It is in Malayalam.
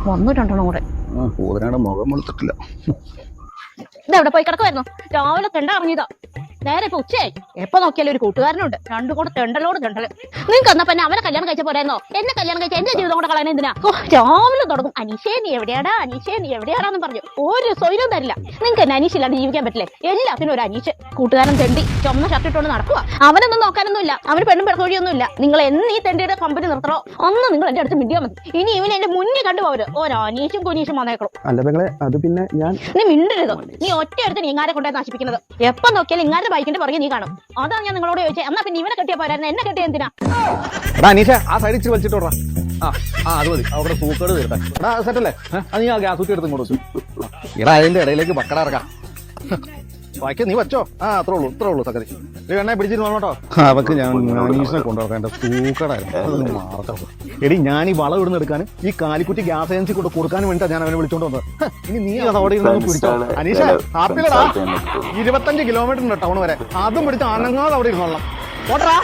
വന്നു രണ്ടെണ്ണം കൂടെ. പൂതനയുടെ മുഖം വെളുത്തിട്ടില്ല. ഇതെവിടെ പോയി കിടക്കുമായിരുന്നു? രാവിലെ തെണ്ട ഇറങ്ങിയതാ. നേരെ ഇപ്പൊ ഉച്ചയായി. എപ്പൊ നോക്കിയാലും ഒരു കൂട്ടുകാരനുണ്ട്. രണ്ടു കൂടെ തെണ്ടലോട് തെണ്ടല്. നിങ്ങൾക്ക് എന്നാ പിന്നെ അവനെ കല്യാണം കഴിച്ച പോരായിരുന്നോ? എന്നെ കല്യാണം കഴിച്ച എന്റെ ജീവിതം കൂടെ കളയാൻ എന്തിനാ? രാവിലെ തുടങ്ങും അനീഷേ നീ എവിടെയാടാ, അനീഷേ നീ എവിടെയാടാന്ന് പറഞ്ഞു. ഒരു സ്വൈരം തരില്ല. നിങ്ങൾക്ക് എന്നെ അനീഷ് ഇല്ലാണ്ട് ജീവിക്കാൻ പറ്റില്ലേ? എല്ലാത്തിനും ഒരു അനീഷ്. കൂട്ടുകാരൻ തെണ്ടി ചുമന്ന ഷർട്ട് ഇട്ടുകൊണ്ട് നടക്കുക. അവനൊന്നും നോക്കാനൊന്നുമില്ല. അവന് പെണ്ണും പെടക്കോഴിയൊന്നുമില്ല. നിങ്ങൾ എന്ന് ഈ തെണ്ടിയുടെ കമ്പനി നിർത്തണോ ഒന്ന് നിങ്ങൾ എന്റെ അടുത്ത് മിണ്ടിയാൽ മതി. ഇനി ഇവൻ എന്റെ മുന്നിൽ കണ്ടുപോകരുത്. ഓരോ അനീഷും കുനീഷും വന്നേക്കണം. അത് പിന്നെ ഞാൻ നീ മിണ്ടരുതോ. നീ ഒറ്റ അടുത്ത് ഇങ്ങാരെ കൊണ്ടേ നശിപ്പിക്കുന്നത്. എപ്പം നോക്കിയാലും ഇങ്ങാരുടെ ബൈക്കിന്റെ പുറകെ നീ കാണും. അതാണ് ഞാൻ നിങ്ങളോട് ചോദിച്ചത്. എന്നാ പിന്നെ ഇവനെ കെട്ടിയാ പോരായിരുന്നു, എന്നെ കെട്ടിയ എന്തിനാ? അനീഷ ആ സൈഡ് ഇച്ചിരി വലിച്ചിട്ടോടാ. അത് മതി. അവിടെ സൂക്കേട് തീർത്താ സെറ്റല്ലേ? അത് നീ ആ ഗ്യാസ് കുത്തി എടുത്തും കൊടുത്തു. ഇടാ അതിന്റെ ഇടയിലേക്ക് ബക്കട ഇറക്കാം. ബാക്കി നീ വെച്ചോ. അത്രേ ഉള്ളൂ സക്കരി. ഒരു എണ്ണ പിടിച്ചിട്ട് കേട്ടോ. അവക്ക് ഞാൻ അനീഷിനെ കൊണ്ടുവരാം. എന്റെ സൂക്കടായിരുന്നു. മാറട്ടോ എടി, ഞാൻ ഈ വളം ഇടുന്ന എടുക്കാനും ഈ കാലിക്കുറ്റി ഗ്യാസ് ഏജൻസി കൊണ്ട് കൊടുക്കാനും വേണ്ടിട്ടാ ഞാൻ അവനെ വിളിച്ചോണ്ട് വന്നത്. ഇനി നീ അത് അവിടെ ഇരുന്ന് പിടിച്ചോ. അനീഷ ഹാപ്പിലടാ. 25 കിലോമീറ്റർ ഉണ്ട് ടൗൺ വരെ. അതും പിടിച്ച് അനങ്ങാതെ അവിടെ ഇരുന്നോളാം. ഓട്ടറാ.